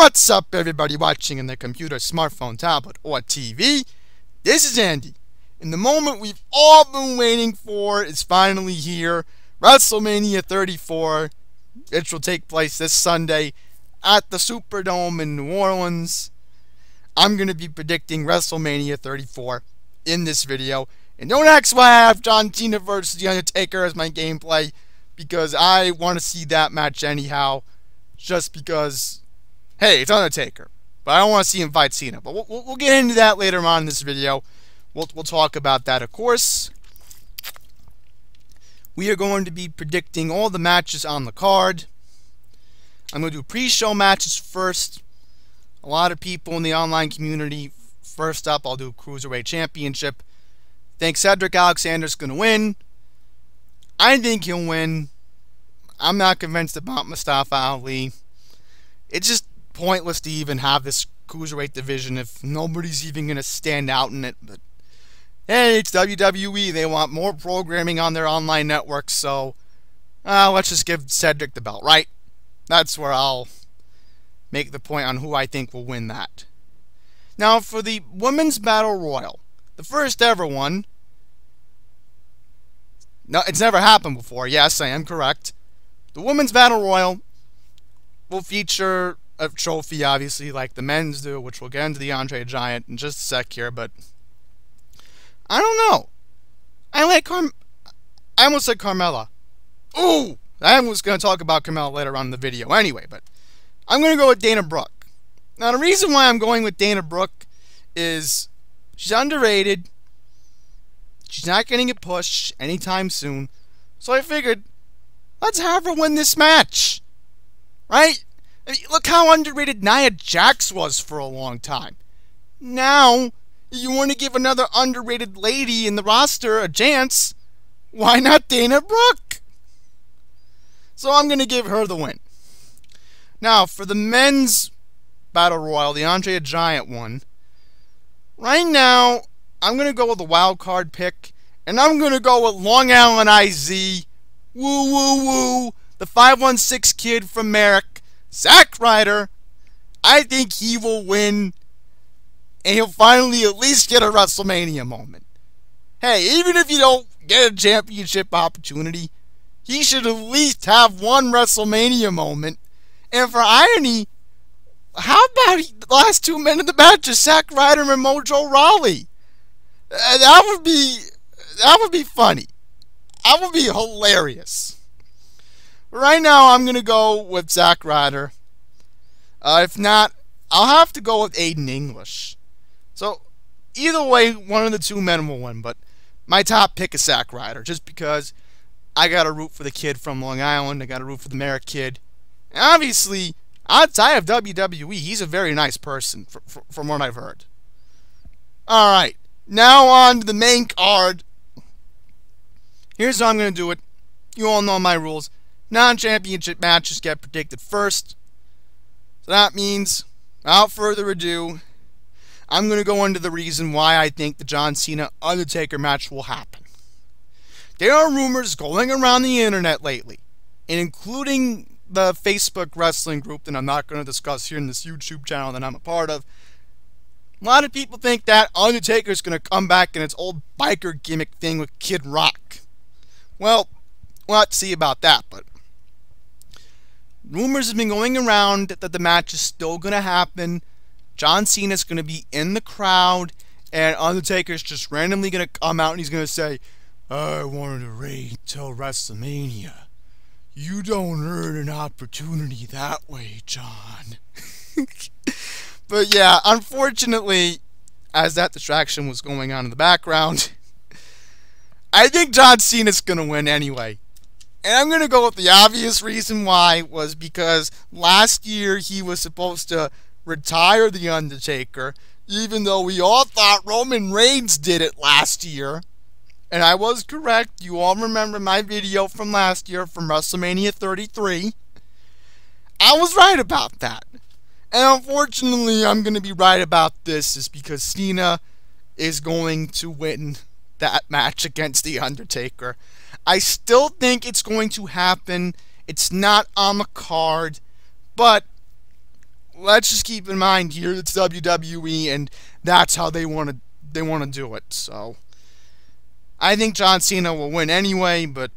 What's up, everybody watching in their computer, smartphone, tablet, or TV? This is Andy, and the moment we've all been waiting for is finally here. Wrestlemania 34, which will take place this Sunday at the Superdome in New Orleans. I'm going to be predicting WrestleMania 34 in this video. And don't ask why I have John Cena versus The Undertaker as my gameplay, because I want to see that match anyhow, just because, hey, it's Undertaker. But I don't want to see him fight Cena. But we'll get into that later on in this video. We'll talk about that, of course. We are going to be predicting all the matches on the card. I'm going to do pre-show matches first. A lot of people in the online community. First up, I'll do Cruiserweight Championship. Think Cedric Alexander's going to win. I think he'll win. I'm not convinced about Mustafa Ali. It's just pointless to even have this Cruiserweight division if nobody's even going to stand out in it. But hey, it's WWE. They want more programming on their online network, so let's just give Cedric the belt, right? That's where I'll make the point on who I think will win that. Now, for the Women's Battle Royal, the first ever one. No, it's never happened before. Yes, I am correct. The Women's Battle Royal will feature a trophy, obviously, like the men's do, which we'll get into the Andre Giant in just a sec here, but I don't know. I almost said Carmella. Ooh! I was going to talk about Carmella later on in the video anyway, but I'm going to go with Dana Brooke. Now, the reason why I'm going with Dana Brooke is she's underrated. She's not getting a push anytime soon. So I figured, let's have her win this match. Right? I mean, look how underrated Nia Jax was for a long time. Now, you want to give another underrated lady in the roster a chance. Why not Dana Brooke? So I'm going to give her the win. Now, for the men's Battle Royal, the Andre Giant one, right now, I'm going to go with a wild card pick, and I'm going to go with Long Island IZ, woo woo woo, the 516 kid from Merrick, Zack Ryder. I think he will win, and he'll finally at least get a WrestleMania moment. Hey, even if you don't get a championship opportunity, he should at least have one WrestleMania moment. And for irony, how about the last 2 men in the match is Zack Ryder and Mojo Rawley? That would be funny. That would be hilarious. Right now, I'm gonna go with Zack Ryder. If not, I'll have to go with Aiden English. So either way, one of the 2 men will win. But my top pick is Zack Ryder, just because I gotta root for the kid from Long Island. I gotta root for the Merrick kid. And obviously, outside of WWE, he's a very nice person, from what I've heard. Alright, now on to the main card. Here's how I'm going to do it. You all know my rules. Non-championship matches get predicted first. So that means, without further ado, I'm going to go into the reason why I think the John Cena-Undertaker match will happen. There are rumors going around the internet lately, and including the Facebook wrestling group that I'm not going to discuss here in this YouTube channel that I'm a part of. A lot of people think that Undertaker's going to come back in its old biker gimmick thing with Kid Rock. Well, we'll have to see about that, but rumors have been going around that the match is still going to happen. John Cena's going to be in the crowd, and Undertaker's just randomly going to come out and he's going to say, I wanted to wait till WrestleMania. You don't earn an opportunity that way, John. But yeah, unfortunately, as that distraction was going on in the background, I think John Cena's going to win anyway. And I'm going to go with the obvious reason why was because last year he was supposed to retire The Undertaker, even though we all thought Roman Reigns did it last year. And I was correct. You all remember my video from last year from WrestleMania 33. I was right about that. And unfortunately, I'm going to be right about this is because Cena is going to win that match against The Undertaker. I still think it's going to happen. It's not on the card. But let's just keep in mind here it's WWE, and that's how they want to do it. So I think John Cena will win anyway, but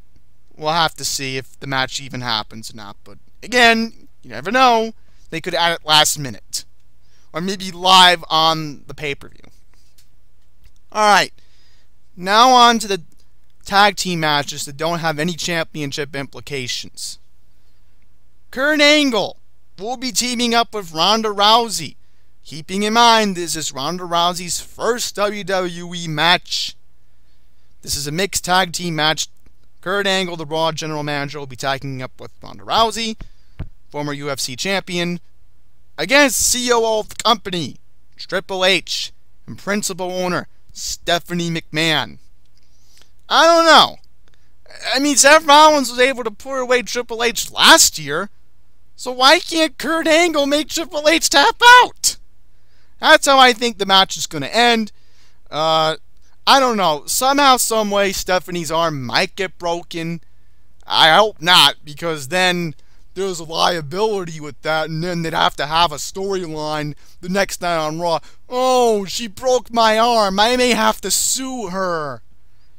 we'll have to see if the match even happens or not. But again, you never know. They could add it last minute, or maybe live on the pay-per-view. All right, now on to the tag team matches that don't have any championship implications. Kurt Angle will be teaming up with Ronda Rousey. Keeping in mind, this is Ronda Rousey's first WWE match. This is a mixed tag team match. Kurt Angle, the Raw General Manager, will be tagging up with Ronda Rousey, former UFC champion, against COO of the company, Triple H, and principal owner, Stephanie McMahon. I don't know. I mean, Seth Rollins was able to put away Triple H last year, so why can't Kurt Angle make Triple H tap out? That's how I think the match is going to end. I don't know. Somehow, someway, Stephanie's arm might get broken. I hope not, because then there's a liability with that, and then they'd have to have a storyline the next night on Raw. Oh, she broke my arm. I may have to sue her.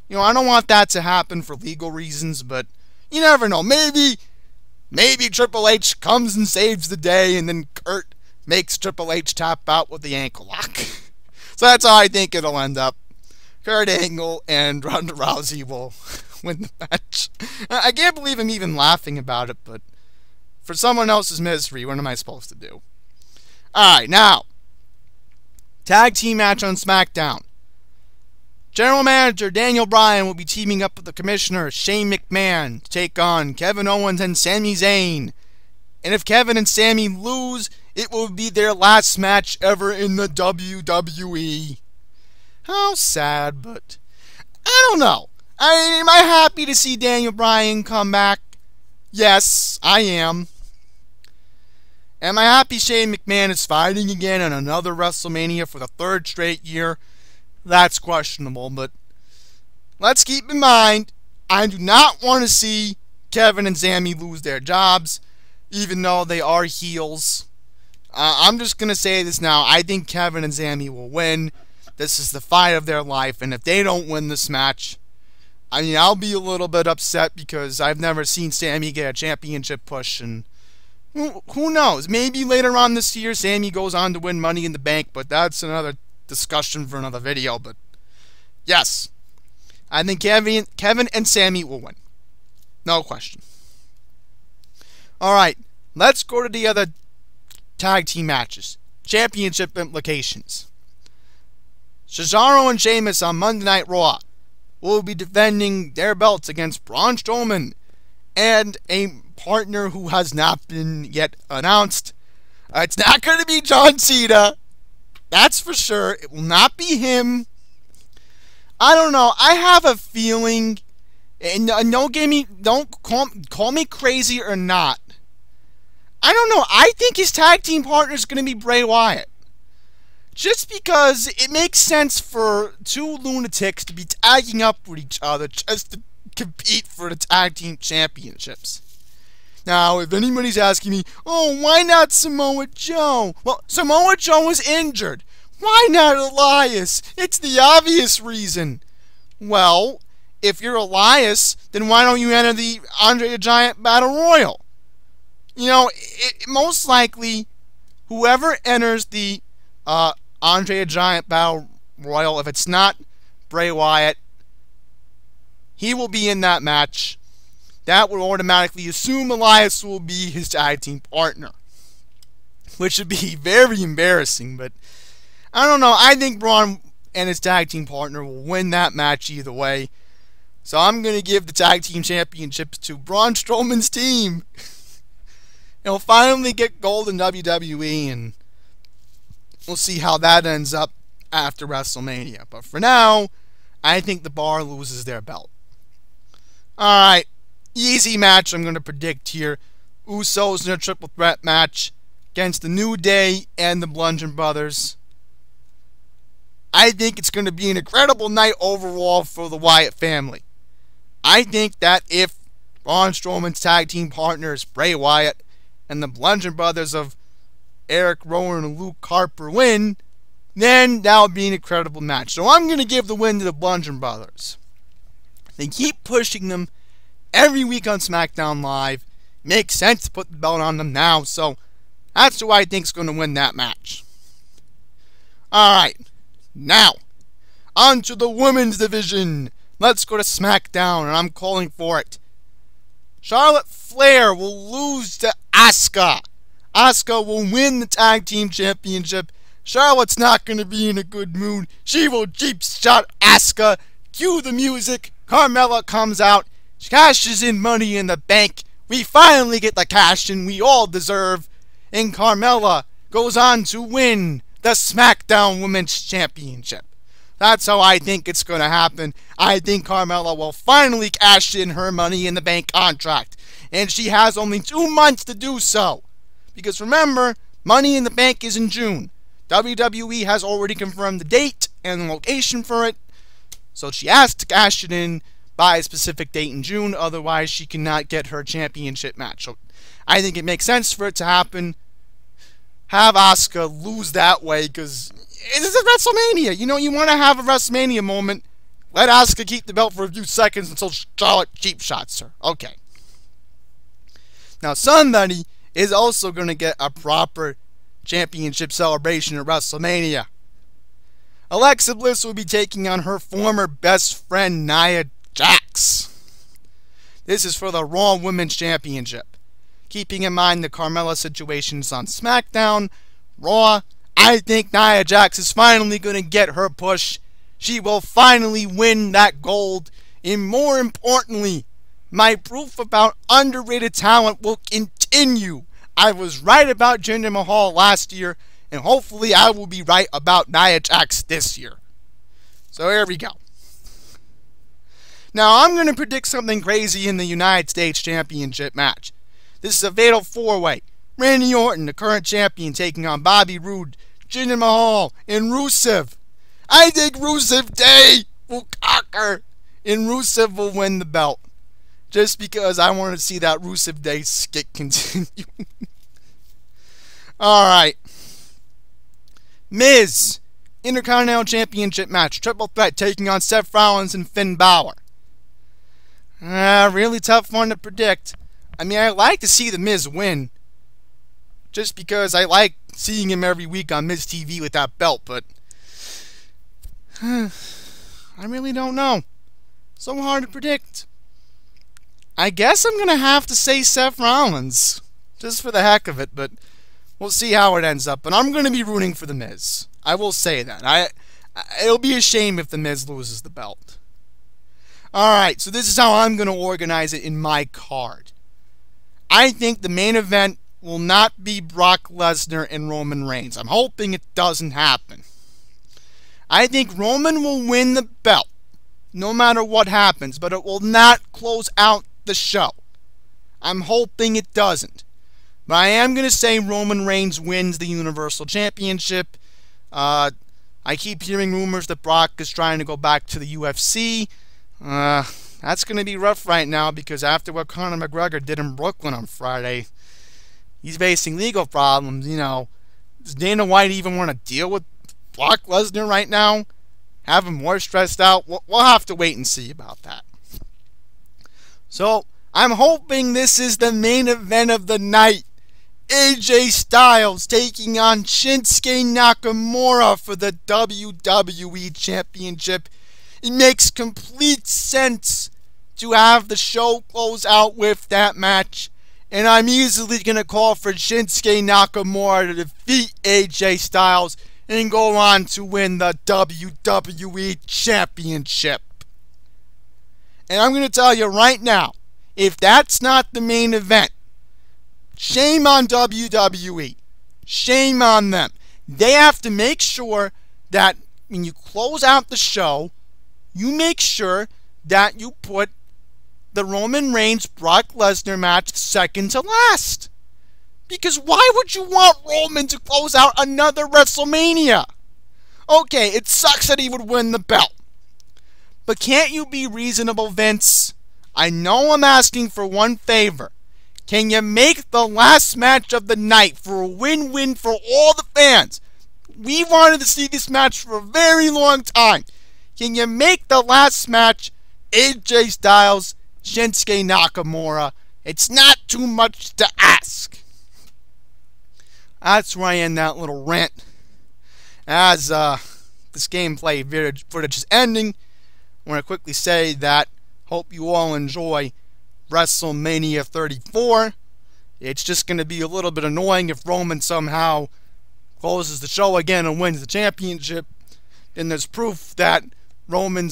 You know, I don't want that to happen for legal reasons, but you never know. Maybe Triple H comes and saves the day, and then Kurt makes Triple H tap out with the ankle lock. So that's how I think it'll end up. Kurt Angle and Ronda Rousey will win the match. I can't believe I'm even laughing about it, but for someone else's misery, what am I supposed to do? Alright, now, tag team match on SmackDown. General Manager Daniel Bryan will be teaming up with the Commissioner Shane McMahon to take on Kevin Owens and Sami Zayn. And if Kevin and Sami lose, it will be their last match ever in the WWE. How sad, but I don't know. Am I happy to see Daniel Bryan come back? Yes, I am. Am I happy Shane McMahon is fighting again on another WrestleMania for the third straight year? That's questionable, but let's keep in mind, I do not want to see Kevin and Sami lose their jobs, even though they are heels. I'm just going to say this now. I think Kevin and Sami will win. This is the fight of their life, and if they don't win this match, I mean, I'll be a little bit upset because I've never seen Sami get a championship push, and who knows? Maybe later on this year, Sami goes on to win Money in the Bank, but that's another discussion for another video. But yes, I think Kevin and Sami will win. No question. Alright, let's go to the other tag team matches. Championship implications. Cesaro and Sheamus on Monday Night Raw will be defending their belts against Braun Strowman and a partner who has not been yet announced. It's not going to be John Cena. That's for sure. It will not be him. I don't know. I have a feeling, and don't call me crazy or not. I don't know. I think his tag team partner is going to be Bray Wyatt. Just because it makes sense for two lunatics to be tagging up with each other just to compete for the tag team championships. Now, if anybody's asking me, oh, why not Samoa Joe? Well, Samoa Joe was injured. Why not Elias? It's the obvious reason. Well, if you're Elias, then why don't you enter the Andre the Giant Battle Royal? You know, most likely, whoever enters the Andre the Giant Battle Royal, if it's not Bray Wyatt, he will be in that match. That would automatically assume Elias will be his tag team partner, which would be very embarrassing. But I don't know. I think Braun and his tag team partner will win that match either way. So I'm going to give the tag team championships to Braun Strowman's team. He'll finally get gold in WWE, and we'll see how that ends up after WrestleMania. But for now, I think the Bar loses their belt. Alright, easy match I'm going to predict here. Usos in a triple threat match against the New Day and the Bludgeon Brothers. I think it's going to be an incredible night overall for the Wyatt family. I think that if Braun Strowman's tag team partners Bray Wyatt and the Bludgeon Brothers of Eric Rowan and Luke Harper win, then that would be an incredible match. So I'm going to give the win to the Bludgeon Brothers. They keep pushing them every week on SmackDown Live. Makes sense to put the belt on them now, so that's who I think is going to win that match. Alright, now, on to the women's division. Let's go to SmackDown, and I'm calling for it. Charlotte Flair will lose to Asuka. Asuka will win the Tag Team Championship. Charlotte's not going to be in a good mood. She will deep shot Asuka. Cue the music. Carmella comes out. She cashes in Money in the Bank. We finally get the cash in we all deserve. And Carmella goes on to win the SmackDown Women's Championship. That's how I think it's going to happen. I think Carmella will finally cash in her Money in the Bank contract. And she has only 2 months to do so. Because remember, Money in the Bank is in June. WWE has already confirmed the date and the location for it. So she has to cash it in by a specific date in June. Otherwise, she cannot get her championship match. So I think it makes sense for it to happen. Have Asuka lose that way because this is WrestleMania. You know, you want to have a WrestleMania moment. Let Asuka keep the belt for a few seconds until Charlotte cheap shots her. Okay. Now, somebody is also going to get a proper championship celebration at WrestleMania. Alexa Bliss will be taking on her former best friend, Nia Jax. This is for the Raw Women's Championship. Keeping in mind the Carmella situations on SmackDown, Raw, I think Nia Jax is finally going to get her push. She will finally win that gold. And more importantly, my proof about underrated talent will continue. I was right about Jinder Mahal last year, and hopefully I will be right about Nia Jax this year. So here we go. Now I'm going to predict something crazy in the United States Championship match. This is a fatal 4-way. Randy Orton, the current champion, taking on Bobby Roode, Jinder Mahal, and Rusev. I think Rusev Day will conquer, and Rusev will win the belt. Just because I want to see that Rusev Day skit continue. Alright. Miz, Intercontinental Championship match. Triple threat taking on Seth Rollins and Finn Balor. Really tough one to predict. I mean, I like to see the Miz win. Just because I like seeing him every week on Miz TV with that belt, but I really don't know. So hard to predict. I guess I'm going to have to say Seth Rollins. Just for the heck of it, but we'll see how it ends up. But I'm going to be rooting for the Miz. I will say that. It'll be a shame if the Miz loses the belt. Alright, so this is how I'm going to organize it in my card. I think the main event will not be Brock Lesnar and Roman Reigns. I'm hoping it doesn't happen. I think Roman will win the belt, no matter what happens, but it will not close out the show. I'm hoping it doesn't. But I am going to say Roman Reigns wins the Universal Championship. I keep hearing rumors that Brock is trying to go back to the UFC. That's going to be rough right now because after what Conor McGregor did in Brooklyn on Friday, he's facing legal problems, you know. Does Dana White even want to deal with Brock Lesnar right now? Have him more stressed out? We'll have to wait and see about that. So, I'm hoping this is the main event of the night. AJ Styles taking on Shinsuke Nakamura for the WWE Championship. It makes complete sense to have the show close out with that match. And I'm easily going to call for Shinsuke Nakamura to defeat AJ Styles and go on to win the WWE Championship. And I'm going to tell you right now, if that's not the main event, shame on WWE. Shame on them. They have to make sure that when you close out the show, you make sure that you put the Roman Reigns Brock Lesnar match second to last. Because why would you want Roman to close out another WrestleMania? Okay, it sucks that he would win the belt. But can't you be reasonable, Vince? I know I'm asking for one favor. Can you make the last match of the night for a win-win for all the fans? We wanted to see this match for a very long time. Can you make the last match AJ Styles, Shinsuke Nakamura? It's not too much to ask. That's where I end that little rant. As this gameplay footage is ending, I want to quickly say that hope you all enjoy Wrestlemania 34. It's just going to be a little bit annoying if Roman somehow closes the show again and wins the championship. Then there's proof that Roman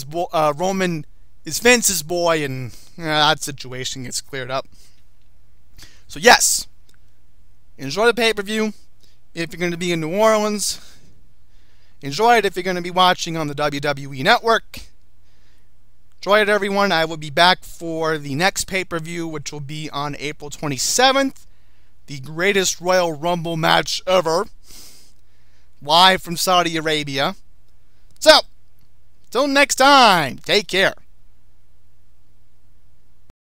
is Vince's boy, and that situation gets cleared up. So yes, enjoy the pay-per-view if you're going to be in New Orleans. Enjoy it if you're going to be watching on the WWE Network. Enjoy it, everyone. I will be back for the next pay-per-view, which will be on April 27th. The greatest Royal Rumble match ever. Live from Saudi Arabia. So, till next time, take care.